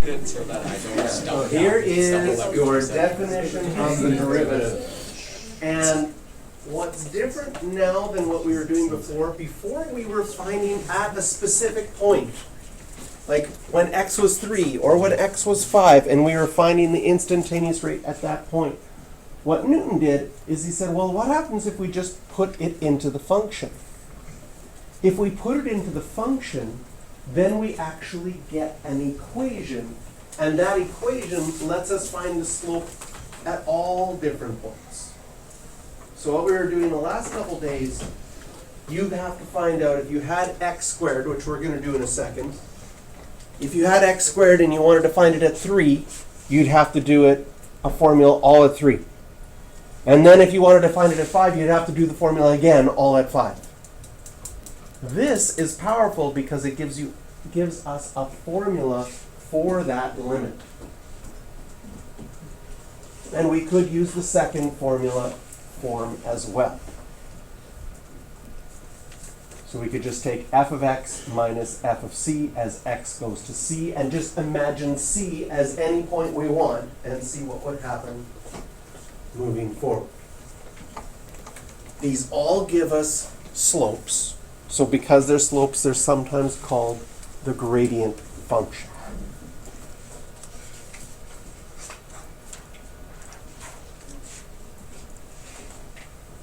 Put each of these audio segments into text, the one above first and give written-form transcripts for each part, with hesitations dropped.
So that I don't So here is your definition of the derivative. And what's different now than what we were doing before? Before we were finding at a specific point. Like when x was 3 or when x was 5, and we were finding the instantaneous rate at that point. What Newton did is he said, well, what happens if we just put it into the function? If we put it into the function, then we actually get an equation. And that equation lets us find the slope at all different points. So what we were doing the last couple days, you have to find out if you had x squared, which we're going to do in a second. If you had x squared and you wanted to find it at 3, you'd have to do it a formula all at 3. And then if you wanted to find it at 5, you'd have to do the formula again all at 5. This is powerful because it gives us a formula for that limit. And we could use the second formula form as well. So we could just take f of x minus f of c as x goes to c, and just imagine c as any point we want and see what would happen moving forward. These all give us slopes. So because they're slopes, they're sometimes called the gradient function.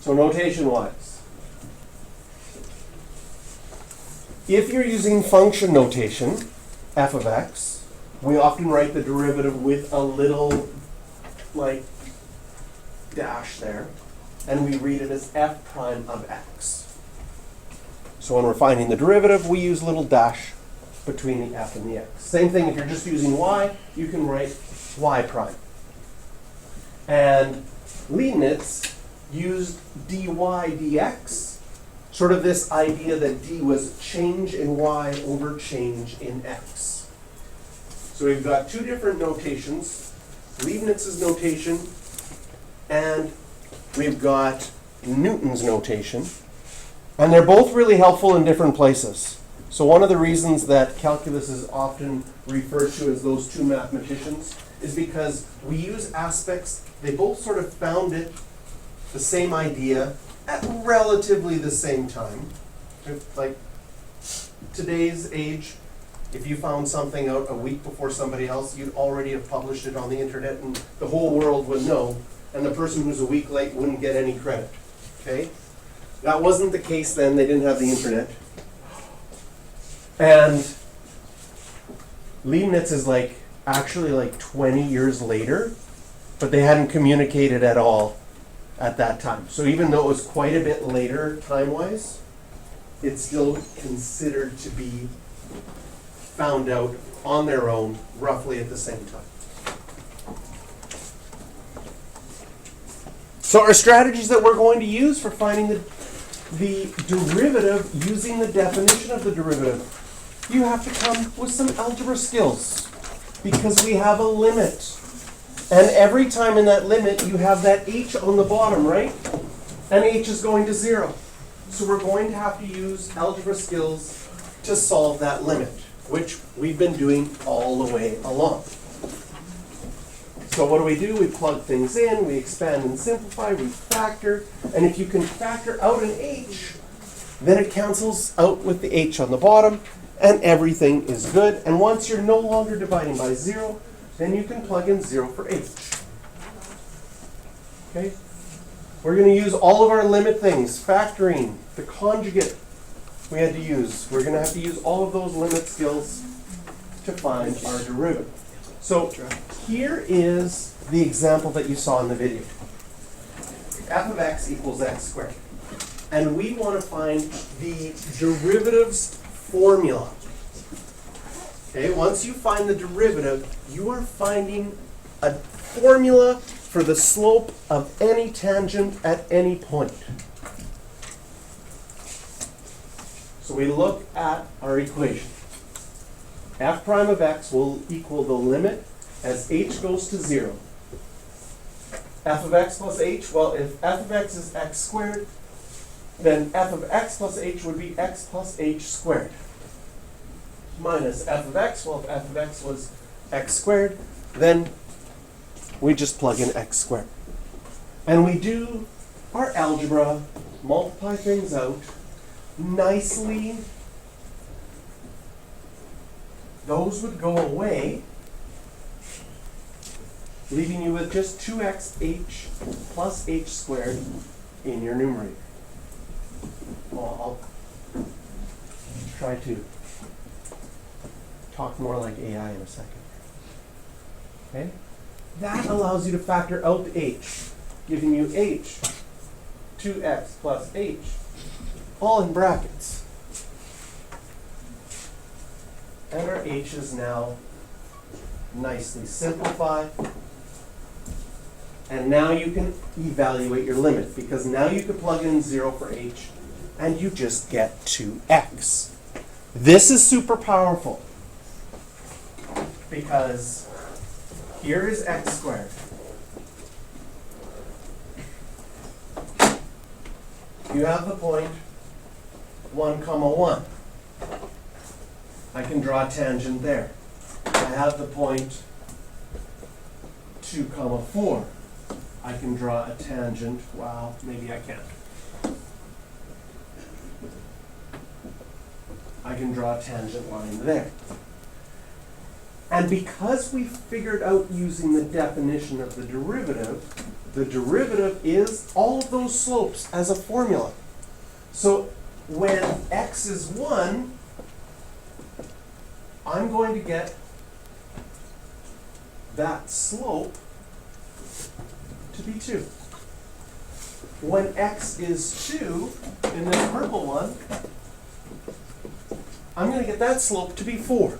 So notation-wise, if you're using function notation, f of x, we often write the derivative with a little, like, dash there, and we read it as f prime of x. So when we're finding the derivative, we use a little dash between the f and the x. Same thing if you're just using y, you can write y prime. And Leibniz used dy dx, sort of this idea that d was change in y over change in x. So we've got two different notations, Leibniz's notation, and we've got Newton's notation. And they're both really helpful in different places. So one of the reasons that calculus is often referred to as those two mathematicians is because we use aspects, they both sort of found it, the same idea, at relatively the same time. Like today's age, if you found something out a week before somebody else, you'd already have published it on the internet and the whole world would know, and the person who's a week late wouldn't get any credit. Okay? That wasn't the case then. They didn't have the internet. And Leibniz is actually 20 years later, but they hadn't communicated at all at that time. So even though it was quite a bit later time-wise, it's still considered to be found out on their own roughly at the same time. So our strategies that we're going to use for finding the derivative using the definition of the derivative, you have to come with some algebra skills because we have a limit. And every time in that limit, you have that h on the bottom, right? And h is going to 0. So we're going to have to use algebra skills to solve that limit, which we've been doing all the way along. So what do? We plug things in, we expand and simplify, we factor, and if you can factor out an h, then it cancels out with the h on the bottom, and everything is good. And once you're no longer dividing by 0, then you can plug in 0 for h. Okay? We're going to use all of our limit things, factoring, the conjugate we had to use. We're going to have to use all of those limit skills to find our derivative. So here is the example that you saw in the video. F of x equals x squared. And we want to find the derivative's formula. Okay, once you find the derivative, you are finding a formula for the slope of any tangent at any point. So we look at our equation. F prime of x will equal the limit as h goes to 0. F of x plus h, well, if f of x is x squared, then f of x plus h would be x plus h squared. Minus f of x, well, if f of x was x squared, then we just plug in x squared. And we do our algebra, multiply things out nicely. Those would go away, leaving you with just 2xh plus h squared in your numerator. Well, I'll try to talk more like AI in a second. Okay? That allows you to factor out the h, giving you h, 2x plus h, all in brackets. And our h is now nicely simplified. And now you can evaluate your limit, because now you can plug in 0 for h, and you just get 2x. This is super powerful, because here is x squared. You have the point 1, 1. I can draw a tangent there. I have the point 2, 4. I can draw a tangent. Wow, maybe I can't. I can draw a tangent line there. And because we figured out using the definition of the derivative is all of those slopes as a formula. So when x is 1, I'm going to get that slope to be 2. When x is 2, in this purple one, I'm going to get that slope to be 4.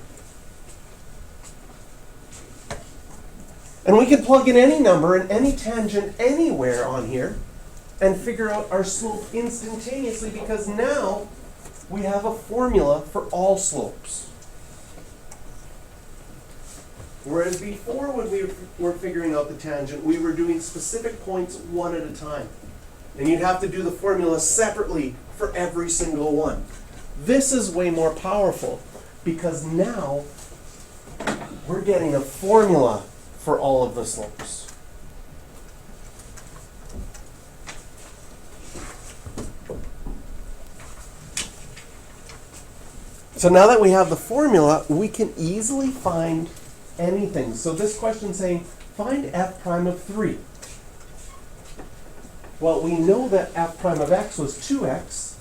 And we can plug in any number and any tangent anywhere on here and figure out our slope instantaneously, because now we have a formula for all slopes. Whereas before, when we were figuring out the tangent, we were doing specific points one at a time. And you'd have to do the formula separately for every single one. This is way more powerful, because now we're getting a formula for all of the slopes. So now that we have the formula, we can easily find anything. So this question saying, find f prime of 3. Well, we know that f prime of x was 2x.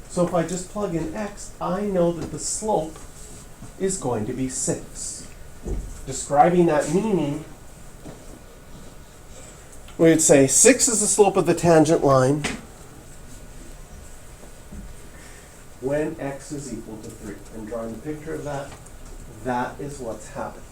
So if I just plug in x, I know that the slope is going to be 6. Describing that meaning, we would say 6 is the slope of the tangent line when x is equal to 3. And drawing the picture of that, that is what's happening.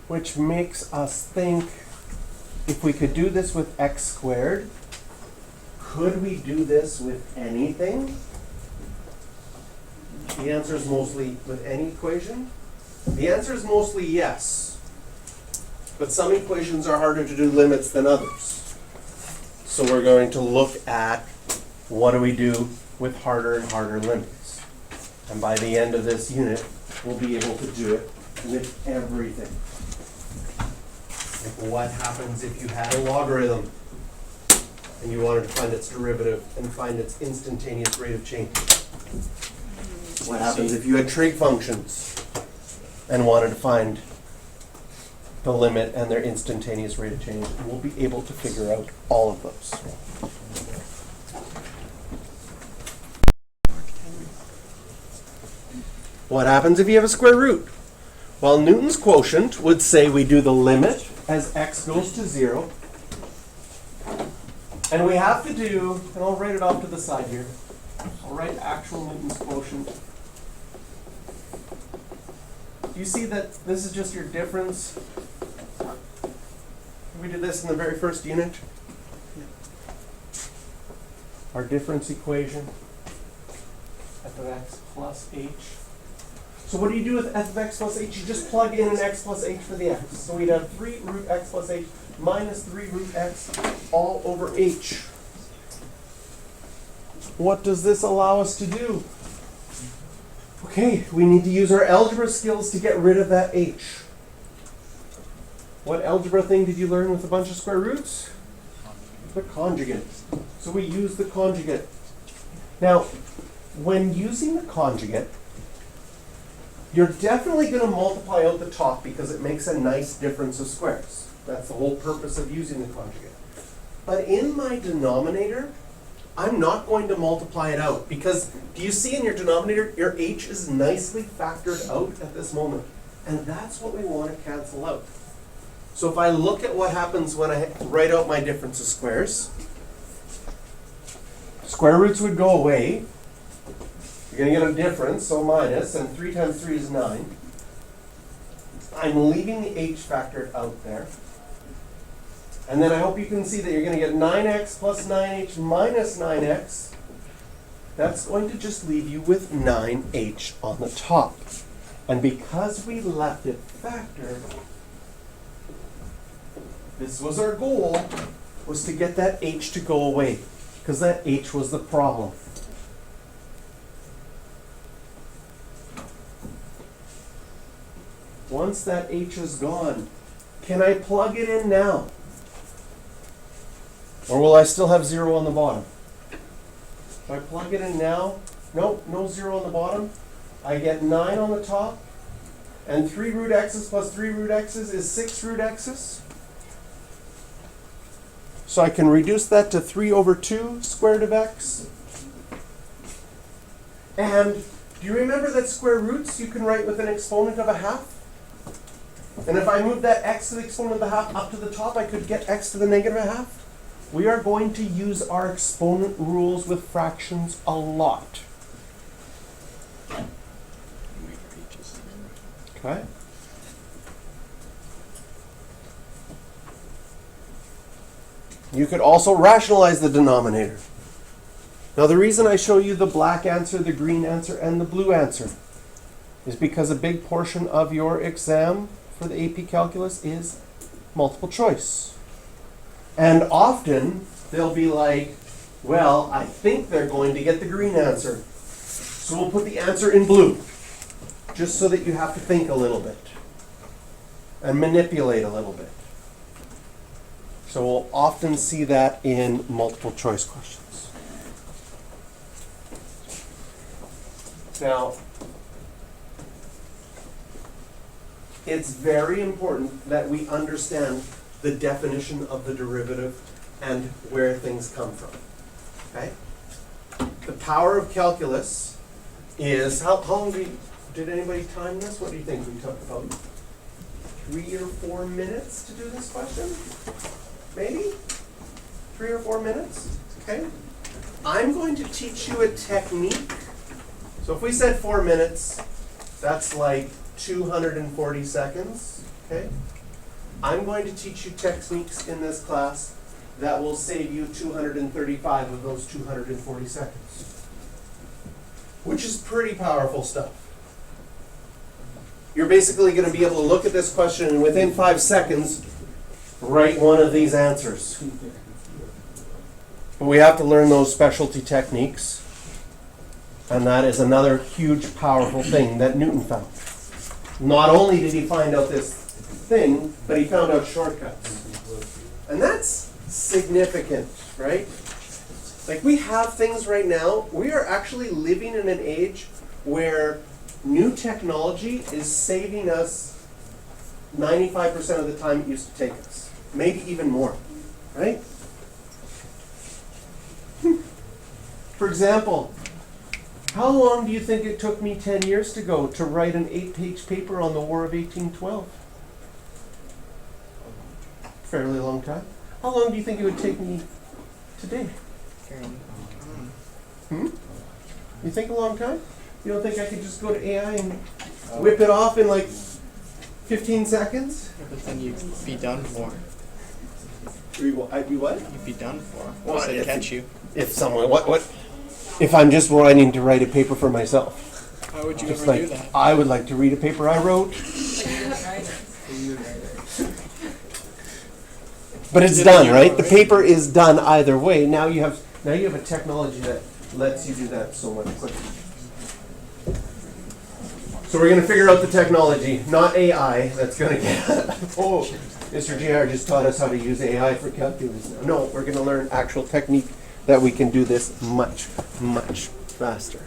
Which makes us think, if we could do this with x squared, could we do this with anything? The answer is mostly with any equation. The answer is mostly yes. But some equations are harder to do limits than others. So we're going to look at what do we do with harder and harder limits. And by the end of this unit, we'll be able to do it with everything. Like, what happens if you had a logarithm and you wanted to find its derivative and find its instantaneous rate of change? What happens if you had trig functions and wanted to find the limit and their instantaneous rate of change? We'll be able to figure out all of those. What happens if you have a square root? Well, Newton's quotient would say we do the limit as x goes to 0. And we have to do, and I'll write it off to the side here. I'll write actual Newton's quotient. Do you see that this is just your difference? We did this in the very first unit. Our difference equation. f of x plus h. So what do you do with f of x plus h? You just plug in an x plus h for the x. So we'd have 3 root x plus h minus 3 root x all over h. What does this allow us to do? Okay, we need to use our algebra skills to get rid of that h. What algebra thing did you learn with a bunch of square roots? The conjugate. So we use the conjugate. Now, when using the conjugate, you're definitely going to multiply out the top because it makes a nice difference of squares. That's the whole purpose of using the conjugate. But in my denominator, I'm not going to multiply it out because do you see in your denominator, your h is nicely factored out at this moment. And that's what we want to cancel out. So if I look at what happens when I write out my difference of squares, square roots would go away. You're going to get a difference, so minus, and 3 times 3 is 9. I'm leaving the h factored out there. And then I hope you can see that you're going to get 9x plus 9h minus 9x. That's going to just leave you with 9h on the top. And because we left it factored, this was our goal, was to get that h to go away, because that h was the problem. Once that h is gone, can I plug it in now? Or will I still have 0 on the bottom? If I plug it in now, nope, no 0 on the bottom. I get 9 on the top, and 3 root x's plus 3 root x's is 6 root x's. So I can reduce that to 3 over 2 square root of x. And do you remember that square roots you can write with an exponent of a half? And if I move that x to the exponent of the half up to the top, I could get x to the negative a half. We are going to use our exponent rules with fractions a lot. Okay? You could also rationalize the denominator. Now the reason I show you the black answer, the green answer, and the blue answer is because a big portion of your exam for the AP Calculus is multiple choice. And often they'll be like, well, I think they're going to get the green answer. So we'll put the answer in blue, just so that you have to think a little bit and manipulate a little bit. So we'll often see that in multiple choice questions. Now, it's very important that we understand the definition of the derivative and where things come from. Okay? The power of calculus is, how long did anybody time this? What do you think we took about 3 or 4 minutes to do this question? Maybe? 3 or 4 minutes? Okay? I'm going to teach you a technique. So if we said 4 minutes, that's like 240 seconds. Okay? I'm going to teach you techniques in this class that will save you 235 of those 240 seconds, which is pretty powerful stuff. You're basically going to be able to look at this question and within 5 seconds write one of these answers. But we have to learn those specialty techniques, and that is another huge, powerful thing that Newton found. Not only did he find out this thing, but he found out shortcuts. And that's significant, right? Like we have things right now, we are actually living in an age where new technology is saving us 95% of the time it used to take us. Maybe even more, right? For example, how long do you think it took me 10 years ago to write an 8-page paper on the War of 1812? Fairly long time. How long do you think it would take me today? You think a long time? You don't think I could just go to AI and whip it off in like 15 seconds? But then you'd be done for. I'd be what? You'd be done for. Well, Once they catch you. If someone, what? if I'm just wanting to write a paper for myself. How would you Just ever do like, that? I would like to read a paper I wrote. But it's done, right? The paper is done either way. Now you have a technology that lets you do that so much quicker. So we're going to figure out the technology, not AI. That's going to get. Oh, Mr. JR just taught us how to use AI for calculus now. No, we're going to learn actual technique that we can do this much, much faster.